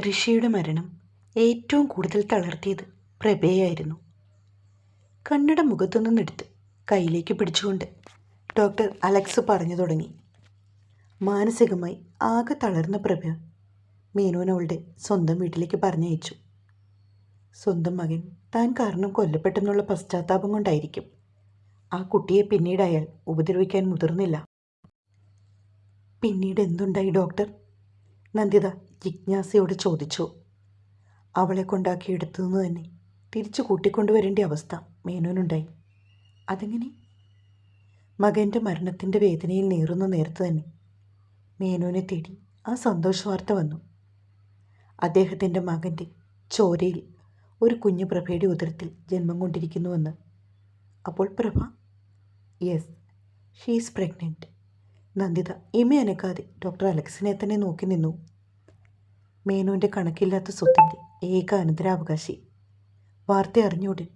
ഋഷിയുടെ മരണം ഏറ്റവും കൂടുതൽ തളർത്തിയത് പ്രഭയായിരുന്നു. കണ്ണട മുഖത്തു നിന്നെടുത്ത് കയ്യിലേക്ക് പിടിച്ചുകൊണ്ട് ഡോക്ടർ അലക്സ് പറഞ്ഞു തുടങ്ങി. മാനസികമായി ആകെ തളർന്ന പ്രഭ മേനോൻ അവളുടെ സ്വന്തം വീട്ടിലേക്ക് പറഞ്ഞയച്ചു. സ്വന്തം മകൻ താൻ കാരണം കൊല്ലപ്പെട്ടെന്നുള്ള പശ്ചാത്താപം കൊണ്ടായിരിക്കും ആ കുട്ടിയെ പിന്നീട് അയാൾ ഉപദ്രവിക്കാൻ മുതിർന്നില്ല. പിന്നീട് എന്തുണ്ടായി ഡോക്ടർ? നന്ദിത ജിജ്ഞാസയോട് ചോദിച്ചു. അവളെ കൊണ്ടാക്കിയെടുത്തുനിന്ന് തന്നെ തിരിച്ചു കൂട്ടിക്കൊണ്ടുവരേണ്ട അവസ്ഥ മേനോനുണ്ടായി. അതെങ്ങനെ? മകൻ്റെ മരണത്തിൻ്റെ വേദനയിൽ നേറുന്ന നേരത്ത് തന്നെ മേനോനെ തേടി ആ സന്തോഷ വാർത്ത വന്നു. അദ്ദേഹത്തിൻ്റെ മകൻ്റെ ചോരയിൽ ഒരു കുഞ്ഞു പ്രഭയുടെ ഉദരത്തിൽ ജന്മം കൊണ്ടിരിക്കുന്നുവെന്ന്. അപ്പോൾ Prabha? Yes, she's pregnant. Nanditha ഇമയനക്കാതെ ഡോക്ടർ അലക്സിനെ തന്നെ നോക്കി നിന്നു. മേനോൻ്റെ കണക്കില്ലാത്ത സ്വത്തിൻ്റെ ഏക അനന്തരാവകാശി. വാർത്ത അറിഞ്ഞോടൻ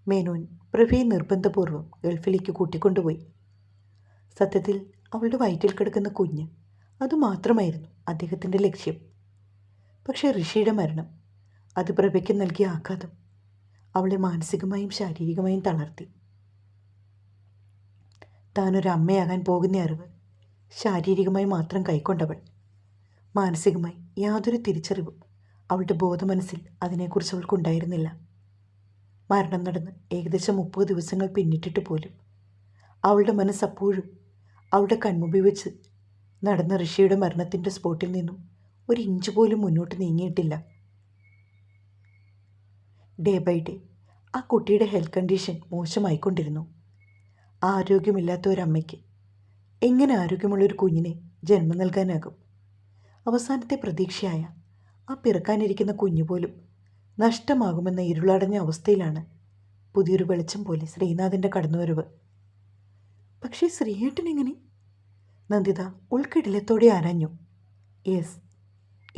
മേനോൻ പ്രഭയെ നിർബന്ധപൂർവ്വം ഗൾഫിലേക്ക് കൂട്ടിക്കൊണ്ടുപോയി. സത്യത്തിൽ അവളുടെ വയറ്റിൽ കിടക്കുന്ന കുഞ്ഞ് അതുമാത്രമായിരുന്നു അദ്ദേഹത്തിൻ്റെ ലക്ഷ്യം. പക്ഷേ ഋഷിയുടെ മരണം, അത് പ്രഭയ്ക്ക് നൽകിയ ആഘാതം അവളെ മാനസികമായും ശാരീരികമായും തളർത്തി. താനൊരു അമ്മയാകാൻ പോകുന്ന അറിവ് ശാരീരികമായി മാത്രം കൈക്കൊണ്ടവൾ മാനസികമായി യാതൊരു തിരിച്ചറിവും അവളുടെ ബോധമനസ്സിൽ അതിനെക്കുറിച്ച് അവൾക്കുണ്ടായിരുന്നില്ല. മരണം നടന്ന് ഏകദേശം 30 ദിവസങ്ങൾ പിന്നിട്ടിട്ട് പോലും അവളുടെ മനസ്സപ്പോഴും അവളുടെ കൺമുമ്പിൽ വെച്ച് നടന്ന ഋഷിയുടെ മരണത്തിൻ്റെ സ്പോട്ടിൽ നിന്നും ഒരു ഇഞ്ച് പോലും മുന്നോട്ട് നീങ്ങിയിട്ടില്ല. ഡേ ബൈ ഡേ ആ കുട്ടിയുടെ ഹെൽത്ത് കണ്ടീഷൻ മോശമായിക്കൊണ്ടിരുന്നു. ആരോഗ്യമില്ലാത്ത ഒരമ്മയ്ക്ക് എങ്ങനെ ആരോഗ്യമുള്ളൊരു കുഞ്ഞിനെ ജന്മം നൽകാനാകും? അവസാനത്തെ പ്രതീക്ഷയായ ആ പിറക്കാനിരിക്കുന്ന കുഞ്ഞുപോലും നഷ്ടമാകുമെന്ന ഇരുളടഞ്ഞ അവസ്ഥയിലാണ് പുതിയൊരു വെളിച്ചം പോലെ ശ്രീനാഥിൻ്റെ കടന്നുവരവ്. പക്ഷേ ശ്രീയേട്ടൻ എങ്ങനെ? നന്ദിത ഉൾക്കിടിലത്തോടെ ആരാഞ്ഞു. യെസ്,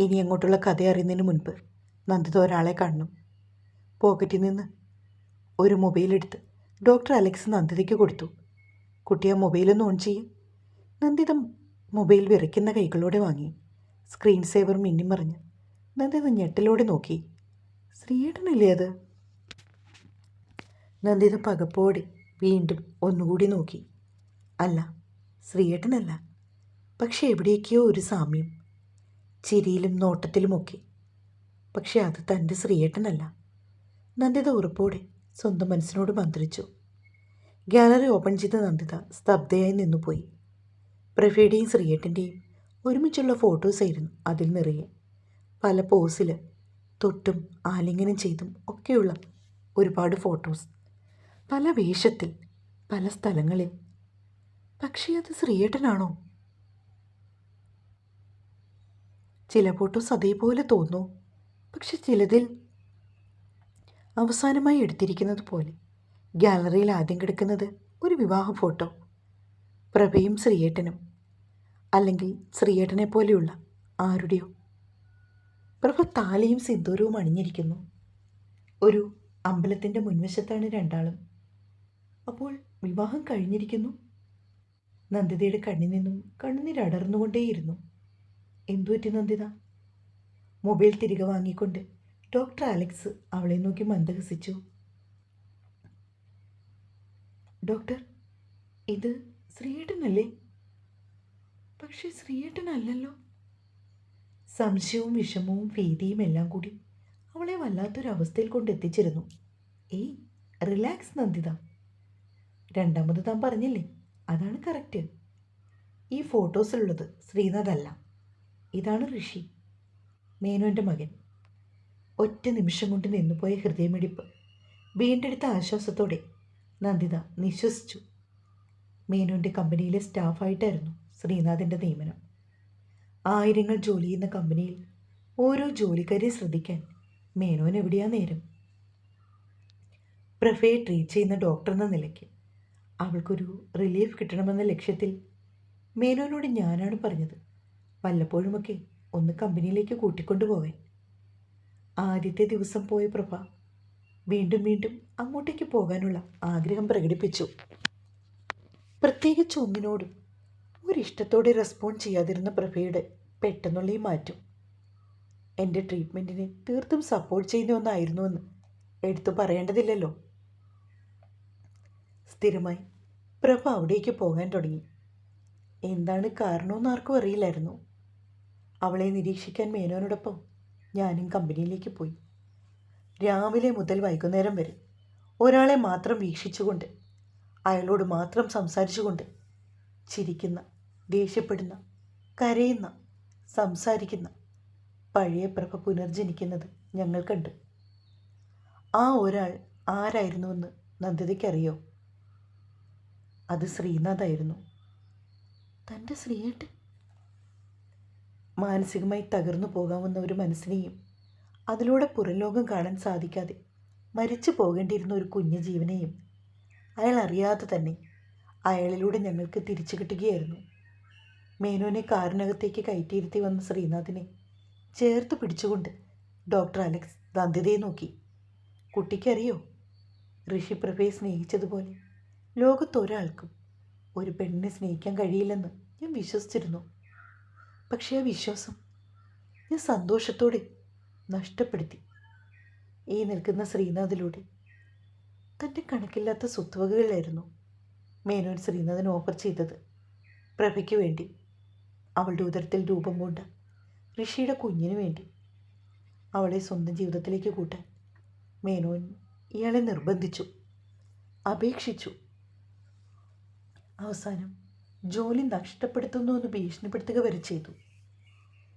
ഇനി അങ്ങോട്ടുള്ള കഥ അറിയുന്നതിന് മുൻപ് നന്ദിത ഒരാളെ കാണണം. പോക്കറ്റിൽ നിന്ന് ഒരു മൊബൈലെടുത്ത് ഡോക്ടർ അലക്സ് നന്ദിതയ്ക്ക് കൊടുത്തു. കുട്ടിയെ മൊബൈലൊന്ന് ഓൺ ചെയ്യും. നന്ദിത മൊബൈൽ വിറയ്ക്കുന്ന കൈകളോടെ വാങ്ങി. സ്ക്രീൻ സേവർ മിന്നിമറിഞ്ഞ് നന്ദിത ഞെട്ടലോടെ നോക്കി. ശ്രീയേട്ടനല്ലേ അത്? നന്ദിത പകപ്പോടെ വീണ്ടും ഒന്നുകൂടി നോക്കി. അല്ല, ശ്രീയേട്ടനല്ല. പക്ഷെ എവിടേക്കോ ഒരു സാമ്യം, ചിരിയിലും നോട്ടത്തിലുമൊക്കെ. പക്ഷെ അത് തൻ്റെ ശ്രീയേട്ടനല്ല. നന്ദിത ഉറപ്പോടെ സ്വന്തം മനസ്സിനോട് മന്ത്രിച്ചു. ഗാലറി ഓപ്പൺ ചെയ്ത നന്ദിത സ്തബ്ധയായി നിന്നുപോയി. പ്രഭയുടെയും ശ്രീയേട്ടൻ്റെയും ഒരുമിച്ചുള്ള ഫോട്ടോസായിരുന്നു അതിൽ നിറയെ. പല പോസിൽ തൊട്ടും ആലിംഗനം ചെയ്തും ഒക്കെയുള്ള ഒരുപാട് ഫോട്ടോസ്, പല വേഷത്തിൽ, പല സ്ഥലങ്ങളിൽ. പക്ഷേ അത് ശ്രീയേട്ടനാണോ? ചില ഫോട്ടോസ് അതേപോലെ തോന്നൂ. പക്ഷെ ചിലതിൽ അവസാനമായി എടുത്തിരിക്കുന്നത് പോലെ ഗാലറിയിൽ ആദ്യം കിടക്കുന്നത് ഒരു വിവാഹ ഫോട്ടോ. പ്രഭയും ശ്രീയേട്ടനും, അല്ലെങ്കിൽ ശ്രീയേട്ടനെ പോലെയുള്ള ആരുടെയോ. പ്രഭ താലിയും സിന്ദൂരവും അണിഞ്ഞിരിക്കുന്നു. ഒരു അമ്പലത്തിൻ്റെ മുൻവശത്താണ് രണ്ടാളും. അപ്പോൾ വിവാഹം കഴിഞ്ഞിരിക്കുന്നു. നന്ദിതയുടെ കണ്ണിൽ നിന്നും കണ്ണുനീരടർന്നുകൊണ്ടേയിരുന്നു. എന്തുപറ്റി നന്ദിത? മൊബൈൽ തിരികെ വാങ്ങിക്കൊണ്ട് ഡോക്ടർ അലക്സ് അവളെ നോക്കി മന്ദഹസിച്ചു. ഡോക്ടർ, ഇത് ശ്രീയേട്ടനല്ലേ? പക്ഷേ ശ്രീയേട്ടനല്ലല്ലോ. സംശയവും വിഷമവും ഭീതിയും എല്ലാം കൂടി അവളെ വല്ലാത്തൊരവസ്ഥയിൽ കൊണ്ടെത്തിച്ചിരുന്നു. ഏയ്, റിലാക്സ് നന്ദിത. രണ്ടാമത് താൻ പറഞ്ഞില്ലേ, അതാണ് കറക്റ്റ്. ഈ ഫോട്ടോസിലുള്ളത് ശ്രീനാഥ് അല്ല, ഇതാണ് ഋഷി, മേനോൻ്റെ മകൻ. ഒറ്റ നിമിഷം കൊണ്ട് നിന്നുപോയ ഹൃദയമിടിപ്പ് വീണ്ടെടുത്ത ആശ്വാസത്തോടെ നന്ദിത നിശ്വസിച്ചു. മേനോൻ്റെ കമ്പനിയിലെ സ്റ്റാഫായിട്ടായിരുന്നു ശ്രീനാഥിൻ്റെ നിയമനം. 1000 ജോലി ചെയ്യുന്ന കമ്പനിയിൽ ഓരോ ജോലിക്കാരെ ശ്രദ്ധിക്കാൻ മേനോൻ എവിടെയാ നേരം? പ്രഭയെ ട്രീറ്റ് ചെയ്യുന്ന ഡോക്ടർ എന്ന നിലയ്ക്ക് അവൾക്കൊരു റിലീഫ് കിട്ടണമെന്ന ലക്ഷ്യത്തിൽ മേനോനോട് ഞാനാണ് പറഞ്ഞത് വല്ലപ്പോഴുമൊക്കെ ഒന്ന് കമ്പനിയിലേക്ക് കൂട്ടിക്കൊണ്ടുപോകാൻ. ആദ്യത്തെ ദിവസം പോയ പ്രഭ വീണ്ടും വീണ്ടും അങ്ങോട്ടേക്ക് പോകാനുള്ള ആഗ്രഹം പ്രകടിപ്പിച്ചു. പ്രത്യേകിച്ച് ഒന്നിനോടും ഒരിഷ്ടത്തോടെ റെസ്പോണ്ട് ചെയ്യാതിരുന്ന പ്രഭയുടെ പെട്ടെന്നുള്ള ഈ മാറ്റം എൻ്റെ ട്രീറ്റ്മെൻറ്റിനെ തീർത്തും സപ്പോർട്ട് ചെയ്യുന്ന ഒന്നായിരുന്നുവെന്ന് എടുത്തു പറയേണ്ടതില്ലല്ലോ. സ്ഥിരമായി പ്രഭ അവിടേക്ക് പോകാൻ തുടങ്ങി. എന്താണ് കാരണമെന്ന് ആർക്കും അറിയില്ലായിരുന്നു. അവളെ നിരീക്ഷിക്കാൻ മേനോനോടൊപ്പം ഞാനും കമ്പനിയിലേക്ക് പോയി. രാവിലെ മുതൽ വൈകുന്നേരം വരെ ഒരാളെ മാത്രം വീക്ഷിച്ചുകൊണ്ട്, അയാളോട് മാത്രം സംസാരിച്ചുകൊണ്ട്, ചിരിക്കുന്ന, ദേഷ്യപ്പെടുന്ന, കരയുന്ന, സംസാരിക്കുന്ന പഴയ പ്രഭ പുനർജനിക്കുന്നത് ഞങ്ങൾ കണ്ടു. ആ ഒരാൾ ആരായിരുന്നുവെന്ന് നന്ദിതയ്ക്കറിയോ? അത് ശ്രീനാഥായിരുന്നു. തൻ്റെ ശ്രീയേട്ടൻ. മാനസികമായി തകർന്നു പോകാവുന്ന ഒരു മനസ്സിനെയും അതിലൂടെ പുറംലോകം കാണാൻ സാധിക്കാതെ മരിച്ചു പോകേണ്ടിയിരുന്ന ഒരു കുഞ്ഞു ജീവനെയും അയാൾ അറിയാതെ തന്നെ അയാളിലൂടെ ഞങ്ങൾക്ക് തിരിച്ചു കിട്ടുകയായിരുന്നു. മേനോനെ കാറിനകത്തേക്ക് കയറ്റിയിരുത്തി വന്ന ശ്രീനാഥിനെ ചേർത്ത് പിടിച്ചുകൊണ്ട് ഡോക്ടർ അലക്സ് നന്ദിതയെ നോക്കി. കുട്ടിക്കറിയോ, ഋഷി പ്രഭയെ സ്നേഹിച്ചതുപോലെ ലോകത്തൊരാൾക്കും ഒരു പെണ്ണിനെ സ്നേഹിക്കാൻ കഴിയില്ലെന്ന് ഞാൻ വിശ്വസിച്ചിരുന്നു. പക്ഷേ ആ വിശ്വാസം ഞാൻ സന്തോഷത്തോടെ നഷ്ടപ്പെടുത്തി. ഈ നിൽക്കുന്ന ശ്രീനാഥിലൂടെ. തൻ്റെ കണക്കില്ലാത്ത സ്വത്തുവകകളായിരുന്നു മേനോൻ ശ്രീനാഥിന് ഓഫർ ചെയ്തത്. പ്രഭയ്ക്ക് വേണ്ടി, അവളുടെ ഉദരത്തിൽ രൂപം കൊണ്ട ഋഷിയുടെ കുഞ്ഞിനു വേണ്ടി. അവളെ സ്വന്തം ജീവിതത്തിലേക്ക് കൂട്ടാൻ മേനോൻ ഇയാളെ നിർബന്ധിച്ചു, അപേക്ഷിച്ചു. അവസാനം ജോലി നഷ്ടപ്പെടുത്തുന്നുവെന്ന് ഭീഷണിപ്പെടുത്തുക വരെ ചെയ്തു.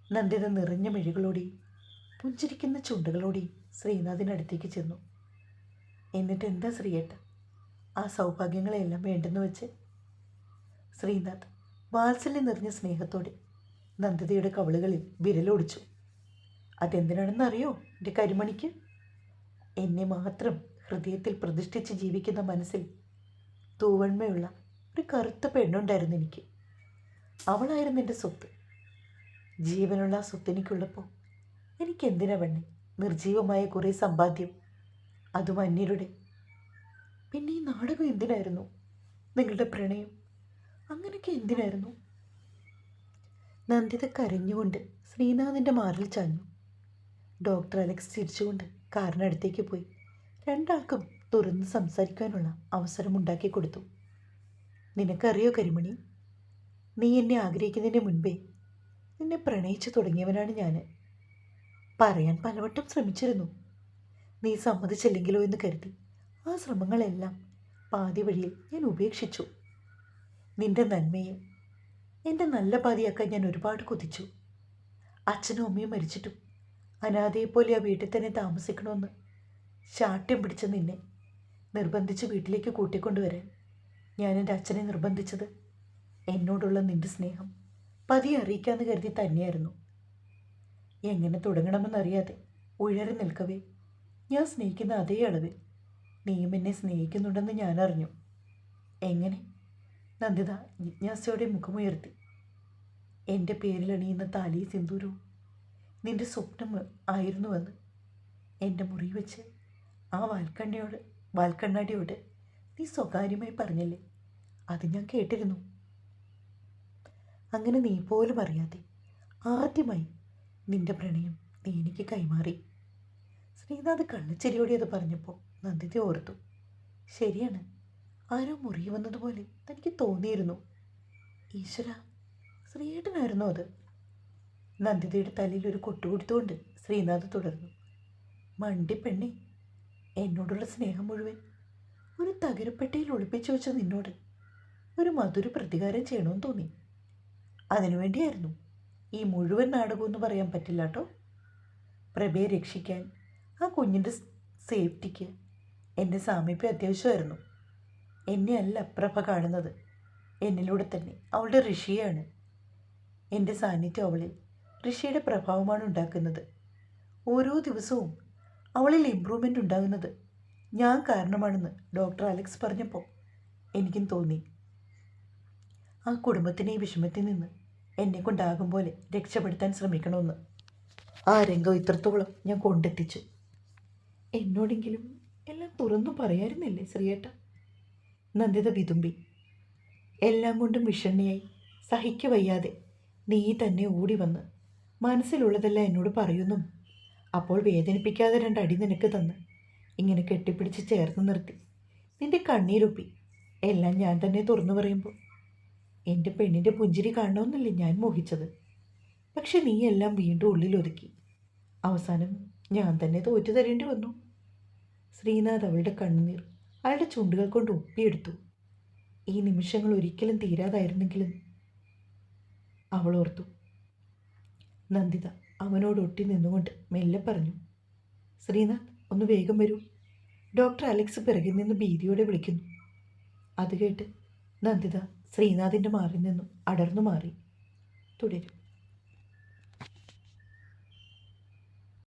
നന്ദിത നിറഞ്ഞ മിഴികളോടെയും പുഞ്ചിരിക്കുന്ന ചുണ്ടുകളോടെയും ശ്രീനാഥിനടുത്തേക്ക് ചെന്നു. എന്നിട്ട് എന്താ ശ്രീയേട്ട ആ സൗഭാഗ്യങ്ങളെല്ലാം വേണ്ടെന്ന് വെച്ച്? ശ്രീനാഥ് വാത്സല്യം നിറഞ്ഞ സ്നേഹത്തോടെ നന്ദിതയുടെ കവളുകളിൽ വിരലൊടിച്ചു. അതെന്തിനാണെന്നറിയോ എൻ്റെ കരിമണിക്ക്? എന്നെ മാത്രം ഹൃദയത്തിൽ പ്രതിഷ്ഠിച്ച് ജീവിക്കുന്ന മനസ്സിൽ തൂവന്മയുള്ള ഒരു കറുത്ത പെണ്ണുണ്ടായിരുന്നു എനിക്ക്. അവളായിരുന്നു എൻ്റെ സ്വത്ത്. ജീവനുള്ള ആ സ്വത്ത് എനിക്കുള്ളപ്പോൾ എനിക്കെന്തിനാ പെണ്ണെ നിർജീവമായ കുറേ സമ്പാദ്യം, അതും അന്യരുടെ? പിന്നെ ഈ നാടകം എന്തിനായിരുന്നു? നിങ്ങളുടെ പ്രണയം അങ്ങനെയൊക്കെ എന്തിനായിരുന്നു? നന്ദിത കരഞ്ഞുകൊണ്ട് ശ്രീനാഥിൻ്റെ മാറിൽ ചാഞ്ഞു. ഡോക്ടർ അലക്സ് ചിരിച്ചുകൊണ്ട് കാറിനടുത്തേക്ക് പോയി രണ്ടാൾക്കും തുറന്ന് സംസാരിക്കാനുള്ള അവസരമുണ്ടാക്കി കൊടുത്തു. നിനക്കറിയോ കരിമണി, നീ എന്നെ ആഗ്രഹിക്കുന്നതിന് മുൻപേ നിന്നെ പ്രണയിച്ചു തുടങ്ങിയവനാണ് ഞാൻ. പറയാൻ പലവട്ടം ശ്രമിച്ചിരുന്നു. നീ സമ്മതിച്ചില്ലെങ്കിലോ എന്ന് കരുതി ആ ശ്രമങ്ങളെല്ലാം പാതി വഴിയിൽ ഞാൻ ഉപേക്ഷിച്ചു. നിന്റെ നന്മയെ എൻ്റെ നല്ല പാതിയാക്കാൻ ഞാൻ ഒരുപാട് കൊതിച്ചു. അച്ഛനും അമ്മയും മരിച്ചിട്ടും അനാഥയെപ്പോലെ ആ വീട്ടിൽ തന്നെ താമസിക്കണമെന്ന് ശാഠ്യം പിടിച്ച നിന്നെ നിർബന്ധിച്ച് വീട്ടിലേക്ക് കൂട്ടിക്കൊണ്ടുവരാൻ ഞാൻ എൻ്റെ അച്ഛനെ നിർബന്ധിച്ചത് എന്നോടുള്ള നിന്റെ സ്നേഹം പതിയെ അറിയിക്കാമെന്ന് കരുതി തന്നെയായിരുന്നു. എങ്ങനെ തുടങ്ങണമെന്നറിയാതെ ഉഴറി നിൽക്കവേ ഞാൻ സ്നേഹിക്കുന്ന അതേ അളവിൽ നീയും എന്നെ സ്നേഹിക്കുന്നുണ്ടെന്ന് ഞാൻ അറിഞ്ഞു. എങ്ങനെ? നന്ദിത ജിജ്ഞാസയോടെ മുഖമുയർത്തി. എൻ്റെ പേരിലണിയുന്ന താലിയും സിന്ദൂരവും നിന്റെ സ്വപ്നം ആയിരുന്നുവെന്ന് എൻ്റെ മുറി വെച്ച് ആ വാൽക്കണ്ണാടിയോട് നീ സ്വകാര്യമായി പറഞ്ഞല്ലേ? അത് ഞാൻ കേട്ടിരുന്നു. അങ്ങനെ നീ പോലും അറിയാതെ ആദ്യമായി നിന്റെ പ്രണയം നീ എനിക്ക് കൈമാറി. ശ്രീനാഥ് കള്ളച്ചിരിയോടെ അത് പറഞ്ഞപ്പോൾ നന്ദിത ഓർത്തു. ശരിയാണ്, ആരോ മുറി വന്നതുപോലെ തനിക്ക് തോന്നിയിരുന്നു. ഈശ്വര, ശ്രീയേട്ടനായിരുന്നു അത്. നന്ദിതയുടെ തലയിൽ ഒരു കൊട്ടുകൊടുത്തുകൊണ്ട് ശ്രീനാഥ് തുടർന്നു. മണ്ടിപ്പെണ്ണെ, എന്നോടുള്ള സ്നേഹം മുഴുവൻ ഒരു തകരപ്പെട്ടിയിൽ ഒളിപ്പിച്ചു വെച്ച നിന്നോട് ഒരു മധുര പ്രതികാരം ചെയ്യണമെന്ന് തോന്നി. അതിനുവേണ്ടിയായിരുന്നു ഈ മുഴുവൻ നാടകമെന്ന് പറയാൻ പറ്റില്ല കേട്ടോ. പ്രഭയെ രക്ഷിക്കാൻ, ആ കുഞ്ഞിൻ്റെ സേഫ്റ്റിക്ക് എൻ്റെ സാമീപ്യം അത്യാവശ്യമായിരുന്നു. എന്നെ അല്ല പ്രഭ കാണുന്നത്, എന്നിലൂടെ തന്നെ അവളുടെ ഋഷിയാണ്. എൻ്റെ സാന്നിധ്യം അവളിൽ ഋഷിയുടെ പ്രഭാവമാണ് ഉണ്ടാക്കുന്നത്. ഓരോ ദിവസവും അവളിൽ ഇമ്പ്രൂവ്മെൻ്റ് ഉണ്ടാകുന്നത് ഞാൻ കാരണമാണെന്ന് ഡോക്ടർ അലക്സ് പറഞ്ഞപ്പോൾ എനിക്കും തോന്നി. ആ കുടുംബത്തിനെ ഈ വിഷമത്തിൽ നിന്ന് എന്നെക്കൊണ്ടാകും പോലെ രക്ഷപ്പെടുത്താൻ ശ്രമിക്കണമെന്ന്. ആ രംഗം ഇത്രത്തോളം ഞാൻ കൊണ്ടെത്തിച്ചു. എന്നോടെങ്കിലും എല്ലാം തുറന്നു പറയായിരുന്നില്ലേ ശ്രീയേട്ട? നന്ദിത വിതുമ്പി. എല്ലാം കൊണ്ടും വിഷണ്ണിയായി സഹിക്കവയ്യാതെ നീ തന്നെ ഓടി വന്ന് മനസ്സിലുള്ളതെല്ലാം എന്നോട് പറയുന്നും അപ്പോൾ വേദനിപ്പിക്കാതെ രണ്ടടി നിനക്ക് തന്ന് ഇങ്ങനെ കെട്ടിപ്പിടിച്ച് ചേർത്ത് നിർത്തി നിന്റെ കണ്ണീരൊപ്പി എല്ലാം ഞാൻ തന്നെ തുറന്നു പറയുമ്പോൾ എൻ്റെ പെണ്ണിൻ്റെ പുഞ്ചിരി കാണണമെന്നല്ലേ ഞാൻ മോഹിച്ചത്. പക്ഷെ നീ എല്ലാം വീണ്ടും ഉള്ളിലൊതുക്കി. അവസാനം ഞാൻ തന്നെ തോറ്റു തരേണ്ടി വന്നു. ശ്രീനാഥ് അവളുടെ കണ്ണുനീർ അയാളുടെ ചുണ്ടുകൾ കൊണ്ട് ഒപ്പിയെടുത്തു. ഈ നിമിഷങ്ങൾ ഒരിക്കലും തീരാതായിരുന്നെങ്കിലും അവൾ ഓർത്തു. നന്ദിത അവനോട് ഒട്ടി നിന്നുകൊണ്ട് മെല്ലെ പറഞ്ഞു, ശ്രീനാഥ് ഒന്ന് വേഗം വരൂ. ഡോക്ടർ അലക്സ് പിറകിൽ നിന്ന് ഭീതിയോടെ വിളിക്കുന്നു. അത് കേട്ട് നന്ദിത ശ്രീനാഥിൻ്റെ മാറിൽ നിന്നും അടർന്നു മാറി. തുടരും.